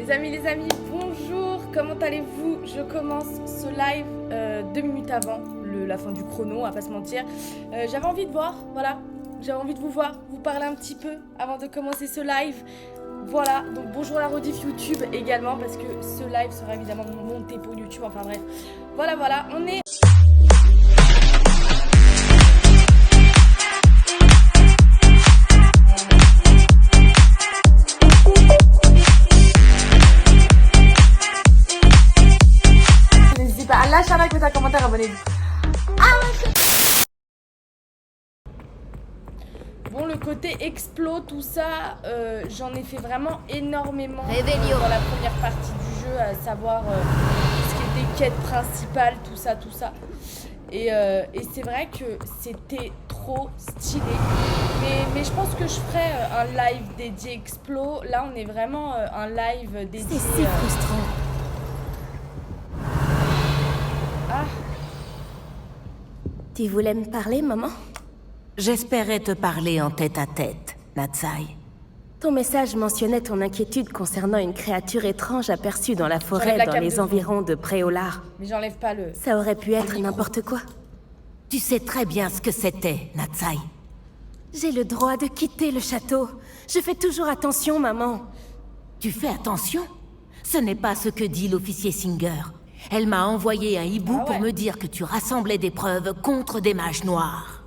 Les amis, bonjour, comment allez-vous? Je commence ce live 2 minutes avant la fin du chrono, on va pas se mentir. J'avais envie de voir, voilà, j'avais envie de vous voir, vous parler un petit peu avant de commencer ce live. Voilà, donc bonjour à la rediff YouTube également, parce que ce live sera évidemment monté pour YouTube, enfin bref. Voilà, on est... N'hésitez pas à lâcher un like, mettre un commentaire, abonnez-vous. Bon, le côté explo, tout ça, j'en ai fait vraiment énormément dans la première partie du jeu, à savoir ce qui était quête principale, tout ça. Et c'est vrai que c'était trop stylé. Mais je pense que je ferai un live dédié explo. Là, on est vraiment un live dédié... C'est si frustrant. Ah. Tu voulais me parler, maman? J'espérais te parler en tête-à-tête, Natsai. Ton message mentionnait ton inquiétude concernant une créature étrange aperçue dans la forêt dans les environs de Préolard. Mais j'enlève pas le... Ça aurait pu être n'importe quoi. Tu sais très bien ce que c'était, Natsai. J'ai le droit de quitter le château. Je fais toujours attention, maman. Tu fais attention? Ce n'est pas ce que dit l'officier Singer. Elle m'a envoyé un hibou pour me dire que tu rassemblais des preuves contre des mages noirs.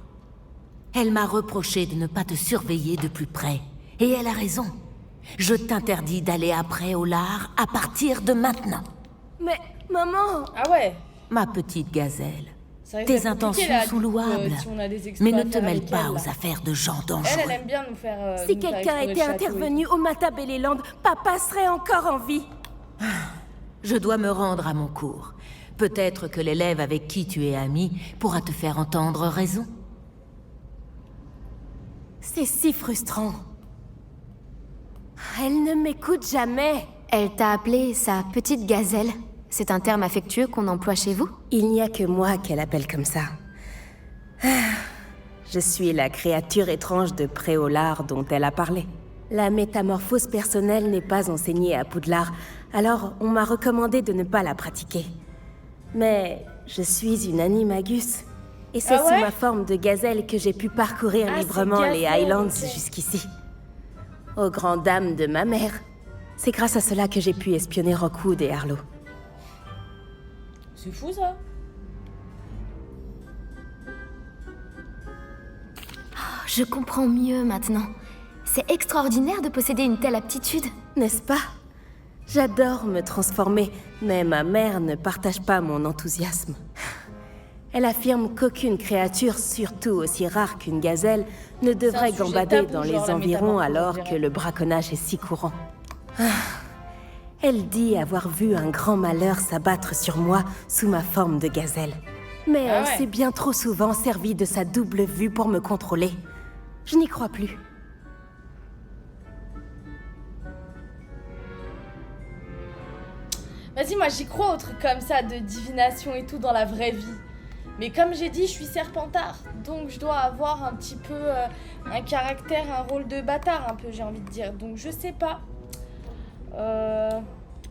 Elle m'a reproché de ne pas te surveiller de plus près. Et elle a raison. Je t'interdis d'aller à Préolard à partir de maintenant. Mais, maman... Ah ouais. Ma petite gazelle. Tes intentions sont louables, mais ne te mêle pas aux affaires de gens dangereux. Elle aime bien nous faire... Si quelqu'un était intervenu au Matabeleland, papa serait encore en vie. Je dois me rendre à mon cours. Peut-être que l'élève avec qui tu es amie pourra te faire entendre raison. C'est si frustrant. Elle ne m'écoute jamais. Elle t'a appelé sa petite gazelle. C'est un terme affectueux qu'on emploie chez vous? Il n'y a que moi qu'elle appelle comme ça. Je suis la créature étrange de Préolard dont elle a parlé. La métamorphose personnelle n'est pas enseignée à Poudlard, alors on m'a recommandé de ne pas la pratiquer. Mais je suis une animagus, et c'est sous ma forme de gazelle que j'ai pu parcourir librement les Highlands jusqu'ici. Aux grandes dames de ma mère. C'est grâce à cela que j'ai pu espionner Rockwood et Harlow. C'est fou ça. Je comprends mieux maintenant. C'est extraordinaire de posséder une telle aptitude. N'est-ce pas? J'adore me transformer, mais ma mère ne partage pas mon enthousiasme. Elle affirme qu'aucune créature, surtout aussi rare qu'une gazelle, ne devrait gambader dans les environs alors que le braconnage est si courant. Elle dit avoir vu un grand malheur s'abattre sur moi sous ma forme de gazelle. Mais elle s'est bien trop souvent servie de sa double vue pour me contrôler. Je n'y crois plus. Vas-y, moi j'y crois aux trucs comme ça de divination et tout dans la vraie vie. Mais comme j'ai dit, je suis serpentard. Donc je dois avoir un petit peu un caractère, un rôle de bâtard un peu, j'ai envie de dire. Donc je sais pas.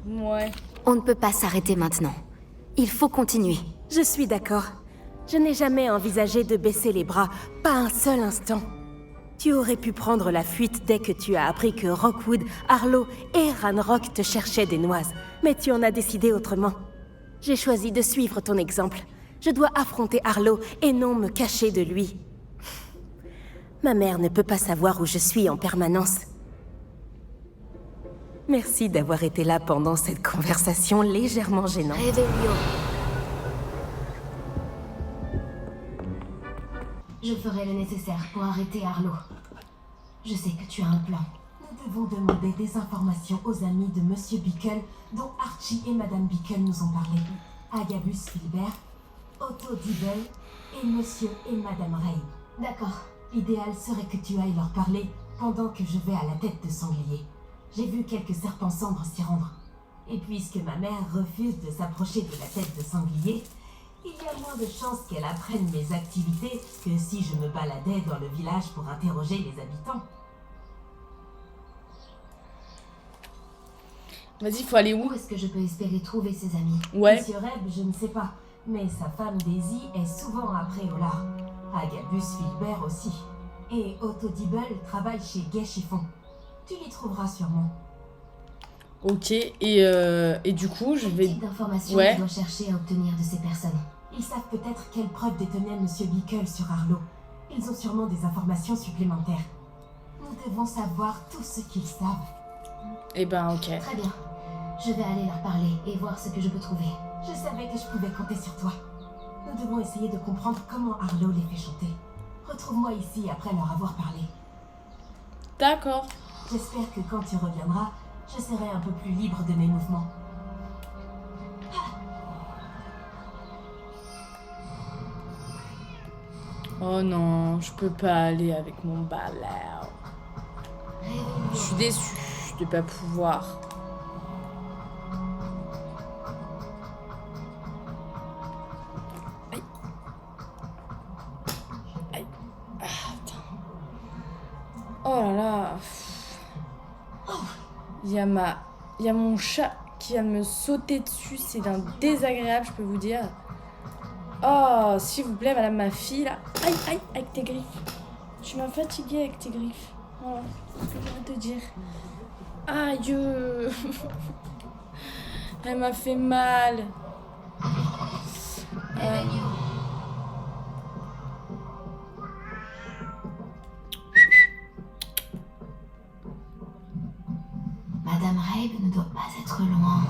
Ouais. On ne peut pas s'arrêter maintenant. Il faut continuer. Je suis d'accord. Je n'ai jamais envisagé de baisser les bras, pas un seul instant. Tu aurais pu prendre la fuite dès que tu as appris que Rockwood, Harlow et Ranrock te cherchaient des noises. Mais tu en as décidé autrement. J'ai choisi de suivre ton exemple. Je dois affronter Harlow et non me cacher de lui. Ma mère ne peut pas savoir où je suis en permanence. Merci d'avoir été là pendant cette conversation légèrement gênante. Réveillon. Je ferai le nécessaire pour arrêter Harlow. Je sais que tu as un plan. Nous devons demander des informations aux amis de Monsieur Bickle, dont Archie et Madame Bickle nous ont parlé. Agabus Filbert, Otto Dibble et Monsieur et Madame Ray. D'accord. L'idéal serait que tu ailles leur parler pendant que je vais à la tête de sanglier. J'ai vu quelques serpents cendres s'y rendre. Et puisque ma mère refuse de s'approcher de la tête de sanglier, il y a moins de chances qu'elle apprenne mes activités que si je me baladais dans le village pour interroger les habitants. Vas-y, faut aller où? Où est-ce que je peux espérer trouver ses amis? Ouais. Monsieur Reb, je ne sais pas, mais sa femme Daisy est souvent à Préolard. Agabus Filbert aussi. Et Otto Dibble travaille chez Gay Chiffon. Tu l'y trouveras sûrement. Ok, et du coup, je Quel vais... type d'informations Ouais. je dois chercher à obtenir de ces personnes? Ils savent peut-être quelle preuve détenait Monsieur Bickle sur Arlo. Ils ont sûrement des informations supplémentaires. Nous devons savoir tout ce qu'ils savent. Eh ben, ok. Très bien. Je vais aller leur parler et voir ce que je peux trouver. Je savais que je pouvais compter sur toi. Nous devons essayer de comprendre comment Arlo les fait chanter. Retrouve-moi ici après leur avoir parlé. D'accord. J'espère que quand tu reviendras, je serai un peu plus libre de mes mouvements. Oh non, je peux pas aller avec mon balai. Je suis déçue de pas pouvoir. Aïe. Aïe. Ah, attends. Oh là là. Il y a mon chat qui vient de me sauter dessus. C'est d'un désagréable, je peux vous dire. Oh, s'il vous plaît, madame ma fille, là. Aïe, aïe, avec tes griffes. Tu m'as fatiguée avec tes griffes. Voilà, c'est ce que je viens de te dire. Aïe. Elle m'a fait mal. Madame Rabe ne doit pas être loin.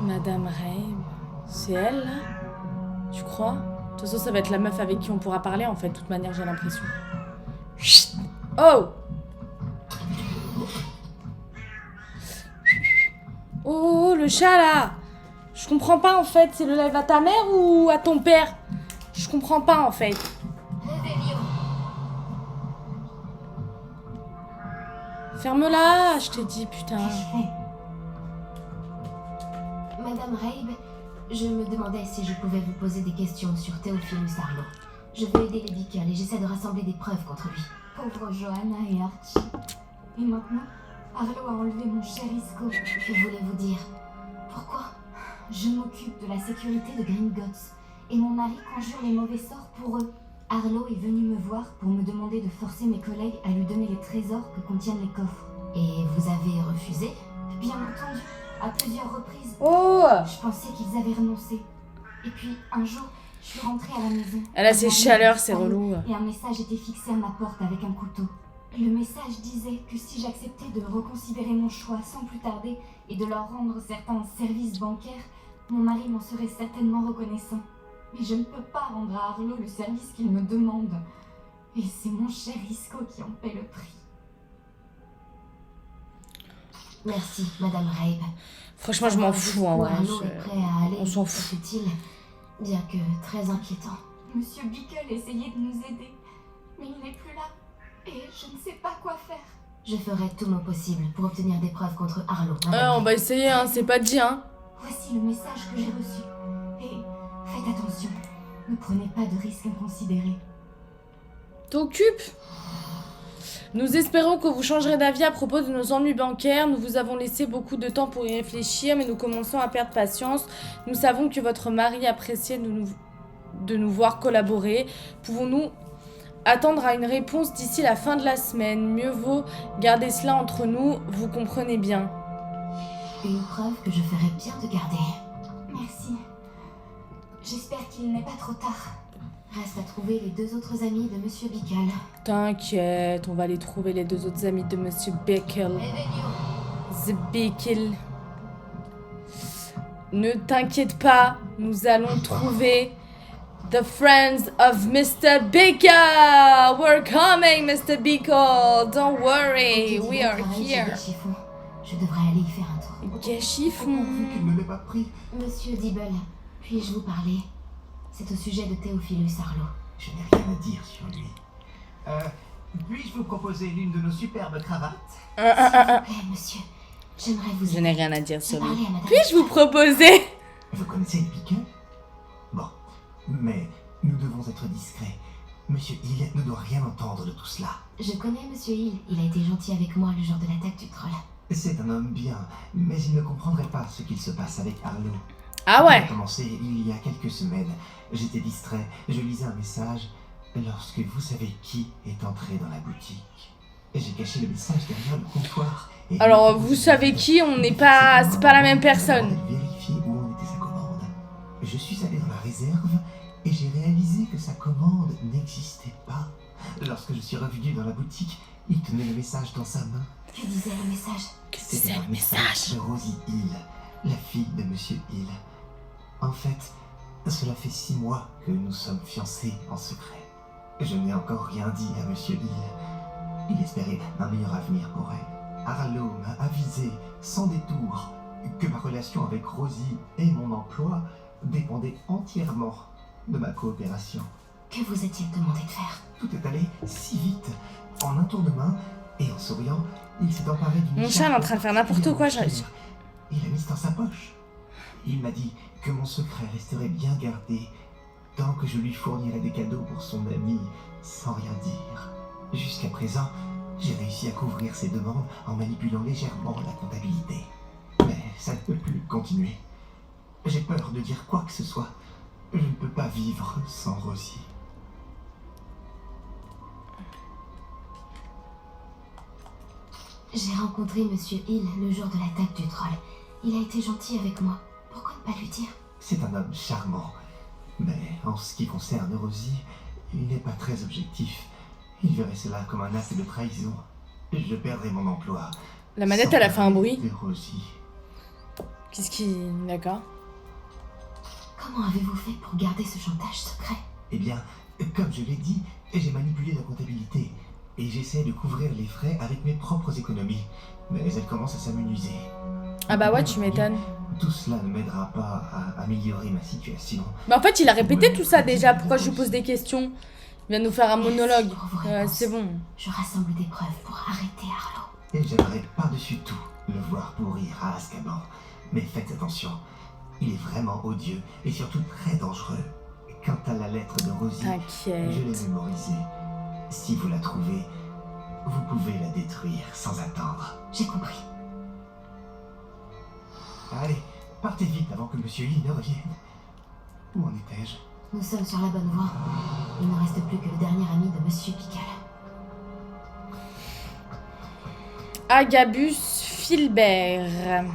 Madame Rabe, c'est elle, là? Tu crois? De toute façon, ça va être la meuf avec qui on pourra parler, en fait. De toute manière, j'ai l'impression. Chut. Oh! Oh, le chat, là! Je comprends pas, en fait. C'est le live à ta mère ou à ton père? Je comprends pas, en fait. Ferme-la, je t'ai dit, putain. Madame Rabe, je me demandais si je pouvais vous poser des questions sur Théophilus Arlo. Je veux aider les Bickle et j'essaie de rassembler des preuves contre lui. Pauvre Johanna et Archie. Et maintenant, Arlo a enlevé mon cher Isco. Que voulez-vous dire? Pourquoi? Je m'occupe de la sécurité de Gringotts et mon mari conjure les mauvais sorts pour eux. Arlo est venu me voir pour me demander de forcer mes collègues à lui donner les trésors que contiennent les coffres. Et vous avez refusé? Bien entendu, à plusieurs reprises. Oh! Je pensais qu'ils avaient renoncé. Et puis, un jour, je suis rentrée à la maison. Elle a ses Ma mère chaleurs, a c'est disparu, relou. Et un message était fixé à ma porte avec un couteau. Le message disait que si j'acceptais de reconsidérer mon choix sans plus tarder et de leur rendre certains services bancaires, mon mari m'en serait certainement reconnaissant. Mais je ne peux pas rendre à Arlo le service qu'il me demande. Et c'est mon cher Isco qui en paie le prix. Merci, Madame Rabe. Franchement, je m'en fous, hein, ouais. Arlo est prêt à aller, On s'en fout. dit-il, bien que très inquiétant. Monsieur Bickle essayait de nous aider, mais il n'est plus là, et je ne sais pas quoi faire. Je ferai tout mon possible pour obtenir des preuves contre Arlo. On va essayer, hein, c'est pas dit, hein. Voici le message que j'ai reçu. Et faites attention, ne prenez pas de risques inconsidérés. T'occupes? Nous espérons que vous changerez d'avis à propos de nos ennuis bancaires. Nous vous avons laissé beaucoup de temps pour y réfléchir, mais nous commençons à perdre patience. Nous savons que votre mari appréciait de nous voir collaborer. Pouvons-nous attendre à une réponse d'ici la fin de la semaine? Mieux vaut garder cela entre nous, vous comprenez bien. Une preuve que je ferais bien de garder. Merci. J'espère qu'il n'est pas trop tard. Reste à trouver les deux autres amis de Monsieur Bickle. T'inquiète, on va aller trouver les deux autres amis de Monsieur Bickle. The Bickle. Ne t'inquiète pas, nous allons trouver the friends of Mr. Bickle. We're coming, Mr. Bickle. Don't worry, Otto we Dibble are travaille chez here. Gay Chiffon. Je devrais aller y faire un tour. Gâchifon. qu'il ne l'ait pas pris. Monsieur Dibble, puis-je vous parler? C'est au sujet de Théophilus Arlo. Je n'ai rien à dire sur lui. Puis-je vous proposer l'une de nos superbes cravates? S'il vous plaît, monsieur, j'aimerais vous Je n'ai rien à dire sur lui. parler à Madame Puis-je vous proposer? Vous connaissez les Bickle? Bon, mais nous devons être discrets. Monsieur Hill ne doit rien entendre de tout cela. Je connais Monsieur Hill, il a été gentil avec moi le jour de l'attaque du troll. C'est un homme bien, mais il ne comprendrait pas ce qu'il se passe avec Harlow. Ah ouais. Ça a commencé il y a quelques semaines. J'étais distrait, je lisais un message lorsque vous savez qui est entré dans la boutique. J'ai caché le message derrière le comptoir. Alors, vous savez qui, on n'est pas... C'est pas la même personne. Vérifier où en était sa commande. Je suis allé dans la réserve et j'ai réalisé que sa commande n'existait pas. Lorsque je suis revenu dans la boutique, il tenait le message dans sa main. Que disait le message? C'était un message de Rosie Hill, la fille de Monsieur Hill. En fait, cela fait 6 mois que nous sommes fiancés en secret. Je n'ai encore rien dit à Monsieur Hill. Il espérait un meilleur avenir pour elle. Harlow m'a avisé, sans détour, que ma relation avec Rosie et mon emploi dépendaient entièrement de ma coopération. Que vous a-t-il demandé de faire? Tout est allé si vite. En un tour de main, et en souriant, il s'est emparé d'une... Mon chat est en train de faire n'importe quoi. Il l'a mise dans sa poche. Il m'a dit que mon secret resterait bien gardé tant que je lui fournirais des cadeaux pour son ami sans rien dire. Jusqu'à présent, j'ai réussi à couvrir ses demandes en manipulant légèrement la comptabilité. Mais ça ne peut plus continuer. J'ai peur de dire quoi que ce soit. Je ne peux pas vivre sans Rosie. J'ai rencontré Monsieur Hill le jour de l'attaque du troll. Il a été gentil avec moi. Pourquoi ne pas lui dire? C'est un homme charmant. Mais en ce qui concerne Rosie, il n'est pas très objectif. Il verrait cela comme un acte de trahison. Je perdrai mon emploi. La manette, elle a fait un bruit. De Rosie. Qu'est-ce qui... D'accord. Comment avez-vous fait pour garder ce chantage secret? Eh bien, comme je l'ai dit, j'ai manipulé la comptabilité. Et j'essaie de couvrir les frais avec mes propres économies. Mais elles commencent à s'amenuiser. Ah bah ouais, tu m'étonnes. Tout cela ne m'aidera pas à améliorer ma situation. Mais en fait, il a répété tout ça déjà. Pourquoi je lui pose des questions? Il vient de nous faire un monologue. C'est bon. Je rassemble des preuves pour arrêter Harlow. Et j'aimerais par-dessus tout le voir pourrir à Azkaban. Mais faites attention, il est vraiment odieux et surtout très dangereux. Quant à la lettre de Rosie, je l'ai mémorisée. Si vous la trouvez, vous pouvez la détruire sans attendre. J'ai compris. Allez, partez vite avant que Monsieur Hill ne revienne. Où en étais-je? Nous sommes sur la bonne voie. Il ne reste plus que le dernier ami de Monsieur Pickle. Agabus Filbert.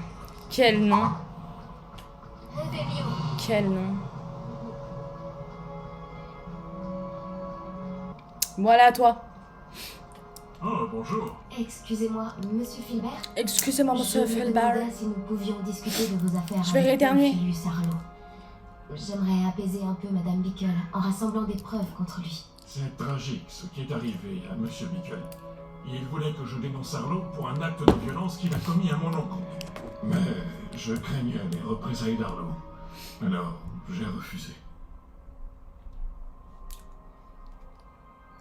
Quel nom? Quel nom? Voilà, toi. Oh, bonjour. Excusez-moi, Monsieur Filbert? Excusez-moi, Monsieur Je me Filbert. demandais si nous pouvions discuter de vos affaires. Je vais rééternuer. J'aimerais apaiser un peu Madame Bickle en rassemblant des preuves contre lui. C'est tragique ce qui est arrivé à Monsieur Bickle. Il voulait que je dénonce Harlow pour un acte de violence qu'il a commis à mon encontre. Mais je craignais les représailles d'Harlow. Alors, j'ai refusé.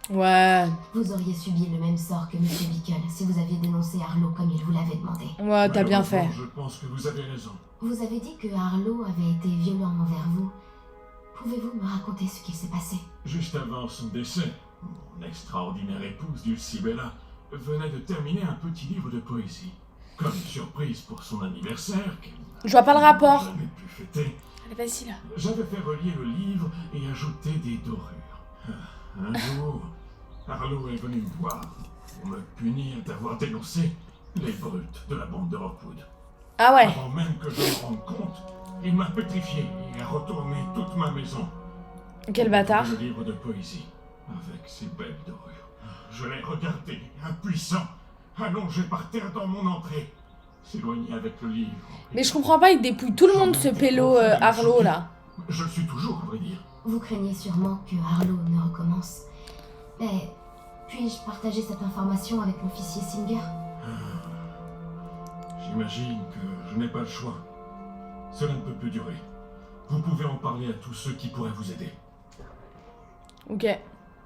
Ouais. Vous auriez subi le même sort que Monsieur Bickle si vous aviez dénoncé Harlow comme il vous l'avait demandé. Ouais, t'as bien fait. Je pense que vous avez raison. Vous avez dit que Harlow avait été violent envers vous. Pouvez-vous me raconter ce qu'il s'est passé? Juste avant son décès, mon extraordinaire épouse Dulcibella venait de terminer un petit livre de poésie. Comme surprise pour son anniversaire, Je vois pas le rapport. jamais pu fêter, Allez, vas-y là. j'avais fait relier le livre et ajouté des dorures. Un jour, Harlow est venu me voir pour me punir d'avoir dénoncé les brutes de la bande de Rockwood. Ah ouais. Avant même que je me rende compte, il m'a pétrifié et a retourné toute ma maison. Quel bâtard. Le livre de poésie, avec ses belles dorures. Je l'ai regardé, impuissant, allongé par terre dans mon entrée, s'éloigner avec le livre. Mais je comprends pas, il dépouille tout le monde ce pélo Harlow là. Je le suis toujours, à vrai dire. Vous craignez sûrement que Harlow ne recommence. Mais puis-je partager cette information avec l'officier Singer? J'imagine que je n'ai pas le choix. Cela ne peut plus durer. Vous pouvez en parler à tous ceux qui pourraient vous aider. Ok.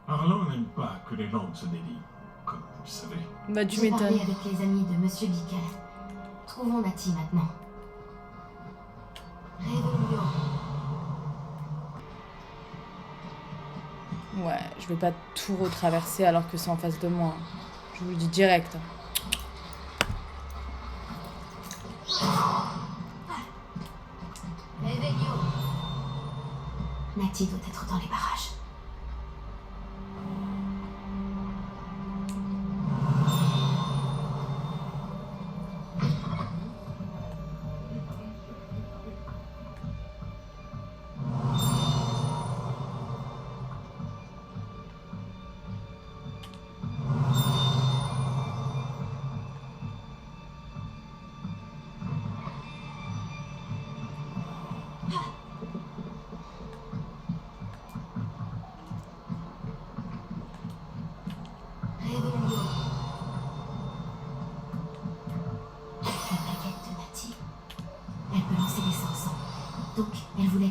Harlow n'aime pas que les langues se délient, comme vous le savez. Bah tu J'ai parlé m'étonnes. avec les amis de Monsieur Bickle. Trouvons Nati maintenant. Réveillons. Ouais, je vais pas tout retraverser alors que c'est en face de moi. Je vous le dis direct. Nati doit être dans les barrages.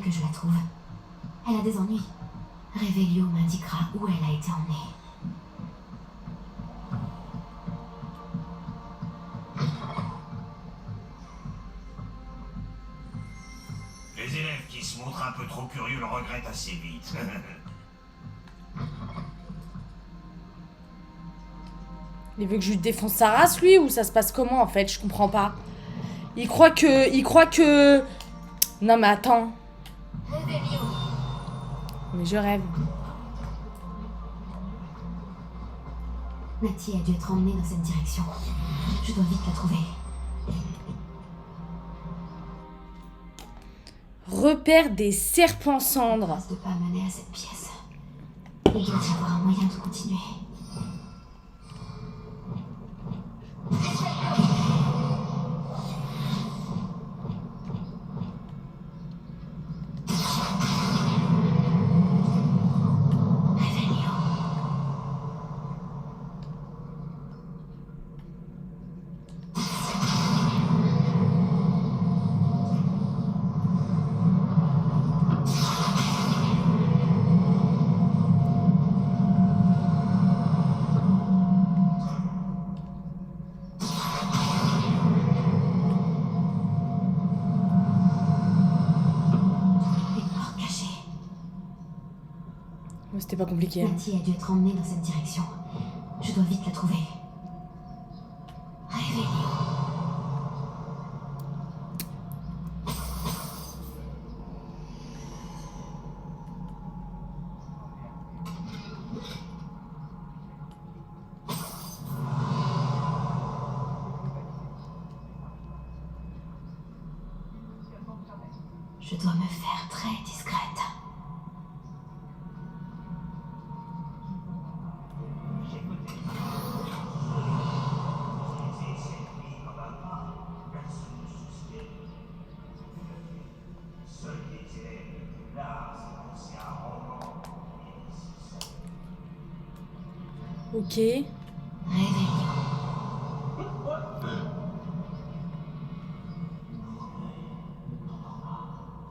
Que je la trouve. Elle a des ennuis. Revelio m'indiquera où elle a été emmenée. Les élèves qui se montrent un peu trop curieux le regrettent assez vite. Il veut que je lui défonce sa race, lui, ou ça se passe comment, en fait? Je comprends pas. Il croit que... Non, mais attends. Mais je rêve. Nati a dû être emmenée dans cette direction. Je dois vite la trouver. Repère des serpents cendres. De pas mener à cette pièce. Il doit y avoir un moyen de continuer. C'était pas compliqué. Nati a dû être emmenée dans cette direction. Je dois vite la trouver. Revelio. Je dois me faire très discrète. Ok. Revelio.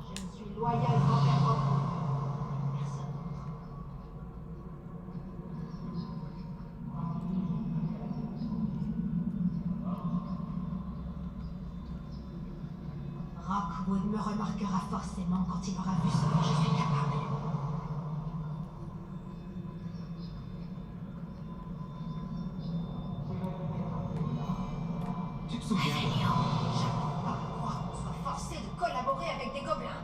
Je suis loyal envers vous. Personne. Rockwood me remarquera forcément quand il aura vu ce dont je suis capable. Tu te souviens? Je ne peux pas croire qu'on soit forcé de collaborer avec des gobelins.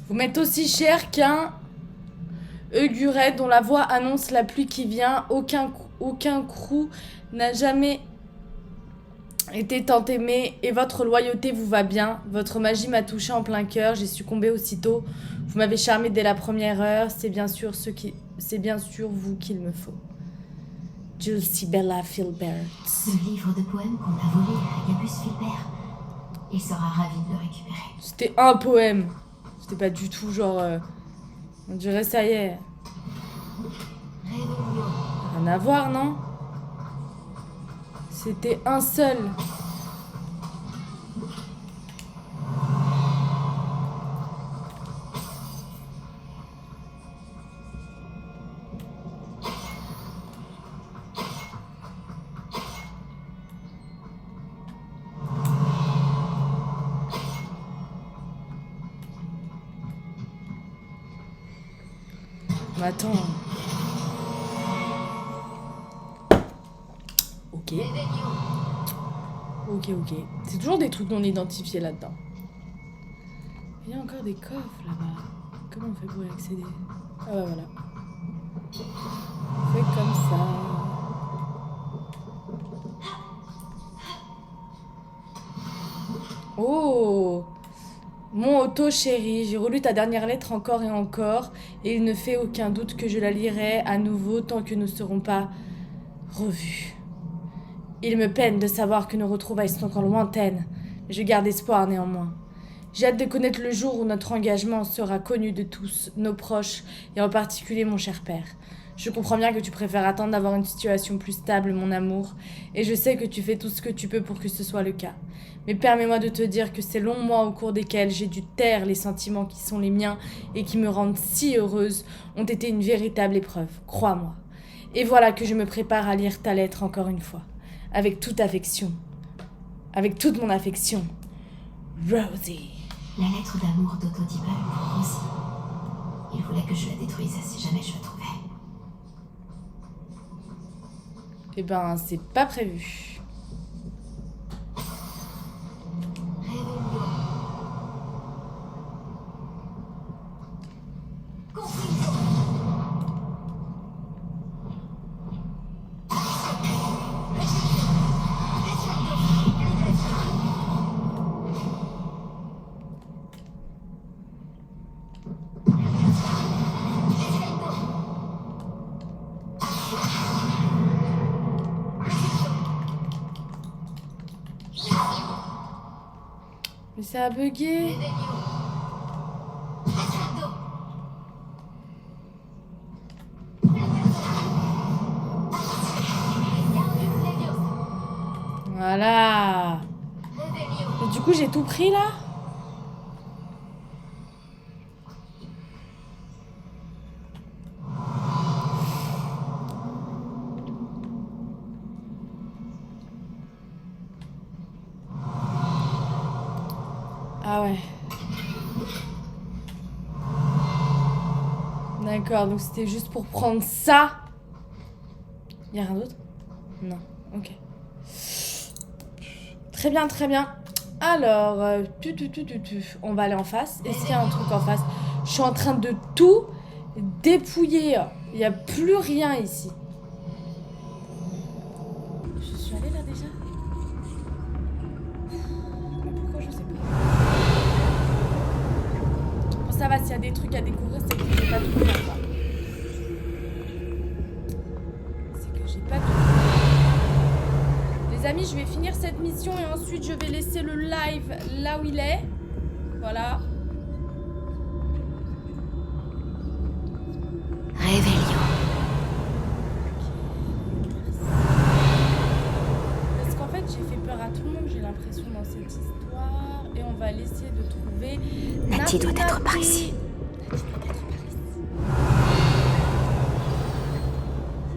Vous m'êtes aussi cher qu'un Euguret dont la voix annonce la pluie qui vient. Aucun crew n'a jamais été tant aimé et votre loyauté vous va bien. Votre magie m'a touché en plein cœur. J'ai succombé aussitôt. Vous m'avez charmé dès la première heure. C'est bien sûr vous qu'il me faut. Dulcibella Filbert. Ce livre de poèmes qu'on a volé à Gabus Filbert. Il sera ravi de le récupérer. C'était un poème. C'était pas du tout genre... on dirait ça y est. Rien à voir, non? C'était un seul. Mais attends. Ok. Ok. C'est toujours des trucs non identifiés là-dedans. Il y a encore des coffres là-bas. Comment on fait pour y accéder? Ah bah voilà. C'est comme ça. Oh! Mon Otto chéri, j'ai relu ta dernière lettre encore et encore, et il ne fait aucun doute que je la lirai à nouveau tant que nous ne serons pas revus. Il me peine de savoir que nos retrouvailles sont encore lointaines, mais je garde espoir néanmoins. J'ai hâte de connaître le jour où notre engagement sera connu de tous, nos proches, et en particulier mon cher père. Je comprends bien que tu préfères attendre d'avoir une situation plus stable, mon amour, et je sais que tu fais tout ce que tu peux pour que ce soit le cas. Mais permets-moi de te dire que ces longs mois au cours desquels j'ai dû taire les sentiments qui sont les miens et qui me rendent si heureuse ont été une véritable épreuve, crois-moi. Et voilà que je me prépare à lire ta lettre encore une fois, avec toute affection, avec toute mon affection, Rosie. La lettre d'amour d'Otto Dibble pour Rosie. Il voulait que je la détruise si jamais je la trouvais. Eh ben, c'est pas prévu. Mais ça a bugué. Voilà. Et du coup, j'ai tout pris là? Ah ouais. D'accord, donc c'était juste pour prendre ça. Y'a rien d'autre? Non, ok. Très bien, très bien. Alors, on va aller en face. Est-ce qu'il y a un truc en face? Je suis en train de tout dépouiller. Il n'y a plus rien ici. Je suis allée là déjà? Mais pourquoi je sais pas? Bon, ça va, s'il y a des trucs à découvrir, c'est que j'ai pas tout fait, quoi. C'est que j'ai pas tout fait. Les amis, je vais finir cette mission et ensuite je vais laisser le live là où il est. Voilà. Réveillon. Parce qu'en fait, j'ai fait peur à tout le monde, j'ai l'impression, dans cette histoire. Et on va essayer de trouver... Nati doit être par ici. Tu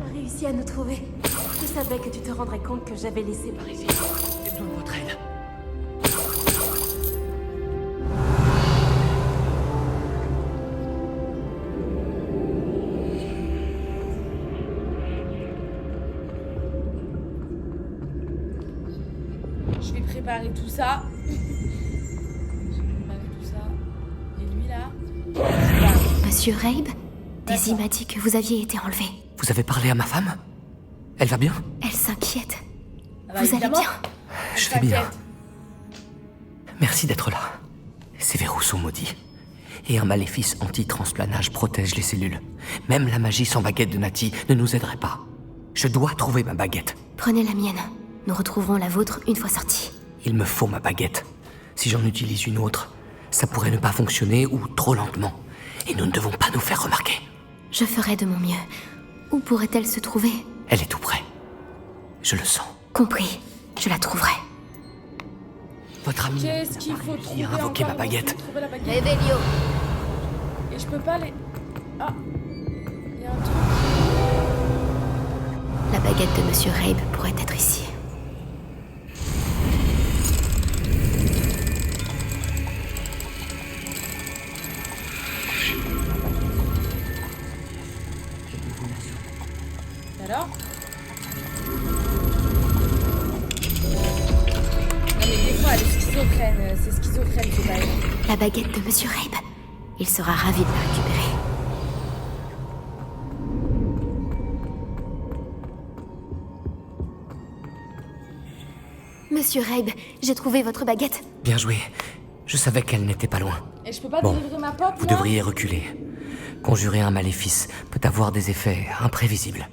as réussi à nous trouver. Je savais que tu te rendrais compte que j'avais laissé par ici. J'ai besoin de votre aide. Je vais préparer tout ça. Je vais préparer tout ça. Et lui là. Monsieur Rabe, Daisy m'a dit que vous aviez été enlevé. Vous avez parlé à ma femme? Elle va bien? Elle s'inquiète. Ah bah, Vous allez évidemment. bien? Je vais bien. T'inquiète. Merci d'être là. Ces verrous sont maudits. Et un maléfice anti-transplanage protège les cellules. Même la magie sans baguette de Nati ne nous aiderait pas. Je dois trouver ma baguette. Prenez la mienne. Nous retrouverons la vôtre une fois sortie. Il me faut ma baguette. Si j'en utilise une autre, ça pourrait ne pas fonctionner ou trop lentement. Et nous ne devons pas nous faire remarquer. Je ferai de mon mieux. Où pourrait-elle se trouver? Elle est tout près. Je le sens. Compris. Je la trouverai. Votre ami Qu'est-ce qu'il faut trouver a invoqué ma encore? baguette. Il faut trouver la baguette. Revelio. Et je peux pas les... Ah. Il y a un truc. La baguette de Monsieur Rabe pourrait être ici. Alors? Non mais des fois elle est schizophrène, c'est schizophrène, c'est pas elle. La baguette de Monsieur Rabe. Il sera ravi de la récupérer. Monsieur Rabe, j'ai trouvé votre baguette. Bien joué. Je savais qu'elle n'était pas loin. Et je peux pas Bon, délivrer ma pop Vous là? devriez reculer. Conjurer un maléfice peut avoir des effets imprévisibles.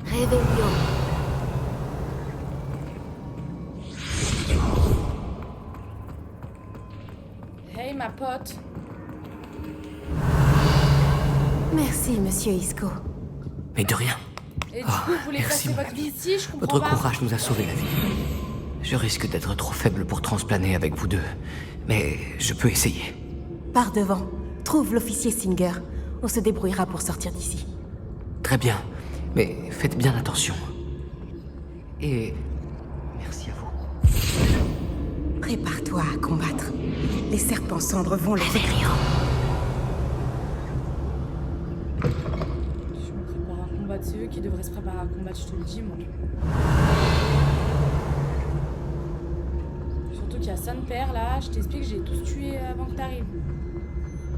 Réveillon. Hey ma pote. Merci, monsieur Isco. Mais de rien. Et du coup, vous voulez merci, passer mon votre ami. vie ici, je comprends Votre pas. courage nous a sauvé la vie. Je risque d'être trop faible pour transplaner avec vous deux, mais je peux essayer. Par devant, trouve l'officier Singer. On se débrouillera pour sortir d'ici. Très bien, mais faites bien attention. Et merci à vous. Prépare-toi à combattre. Les serpents cendres vont le faire. Je me prépare à combattre, c'est eux qui devraient se préparer à combattre, je te le dis moi. Surtout qu'il y a son père là, je t'explique, j'ai tous tué avant que t'arrives.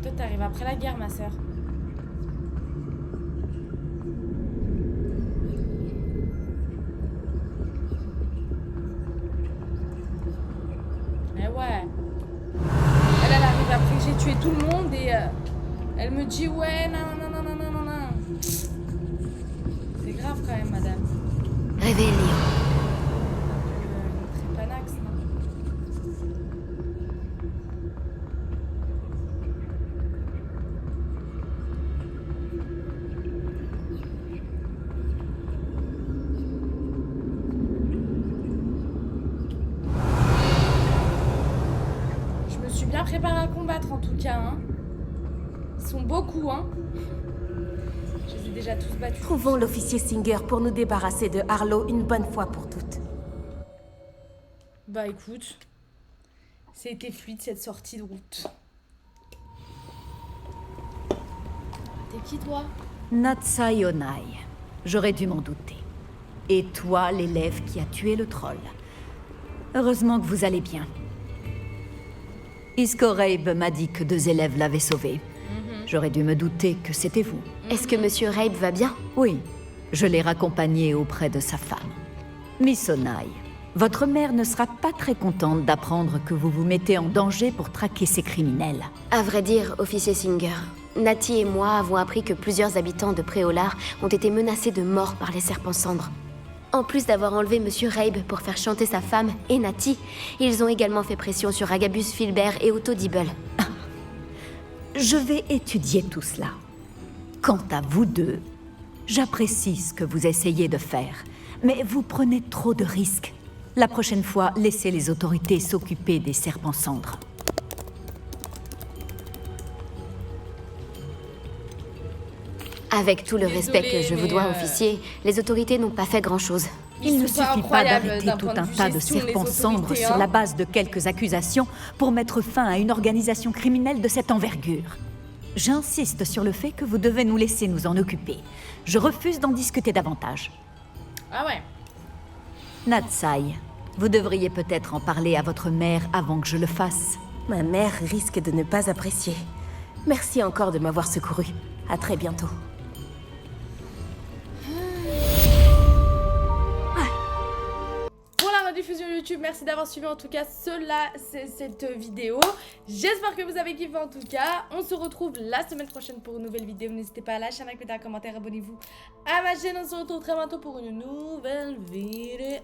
Toi t'arrives après la guerre ma sœur. Eh ouais. Elle arrive après que j'ai tué tout le monde et elle me dit ouais, non. C'est grave quand même, madame. Réveillon. Trépanax, non? Je me suis bien préparée à combattre en tout cas, hein. Ils sont beaucoup, hein. Je les ai déjà tous battus. Trouvons l'officier Singer pour nous débarrasser de Harlow une bonne fois pour toutes. Bah écoute, c'était fluide cette sortie de route. T'es qui toi? Natsai Yonai. J'aurais dû m'en douter. Et toi, l'élève qui a tué le troll. Heureusement que vous allez bien. Isco Rabe m'a dit que 2 élèves l'avaient sauvé. J'aurais dû me douter que c'était vous. Est-ce que Monsieur Rabe va bien? Oui, je l'ai raccompagné auprès de sa femme. Miss Onai, votre mère ne sera pas très contente d'apprendre que vous vous mettez en danger pour traquer ces criminels. À vrai dire, officier Singer, Nati et moi avons appris que plusieurs habitants de Préolard ont été menacés de mort par les serpents cendres. En plus d'avoir enlevé Monsieur Rabe pour faire chanter sa femme et Nati, ils ont également fait pression sur Agabus Filbert et Otto Dibble. Je vais étudier tout cela. Quant à vous deux, j'apprécie ce que vous essayez de faire, mais vous prenez trop de risques. La prochaine fois, laissez les autorités s'occuper des serpents cendres. Avec tout le respect que je vous dois, mais, officier, les autorités n'ont pas fait grand-chose. Il ne sont pas suffit pas incroyables d'arrêter d'un tout point de un vue tas de gestion, les serpents cendres autorités, sur hein. la base de quelques accusations pour mettre fin à une organisation criminelle de cette envergure. J'insiste sur le fait que vous devez nous laisser nous en occuper. Je refuse d'en discuter davantage. Ah ouais. Natsai, vous devriez peut-être en parler à votre mère avant que je le fasse. Ma mère risque de ne pas apprécier. Merci encore de m'avoir secouru. À très bientôt. Pour la rediffusion YouTube, merci d'avoir suivi en tout cas cette vidéo. J'espère que vous avez kiffé en tout cas. On se retrouve la semaine prochaine pour une nouvelle vidéo. N'hésitez pas à lâcher un like, mettre un commentaire, abonnez-vous à ma chaîne. On se retrouve très bientôt pour une nouvelle vidéo.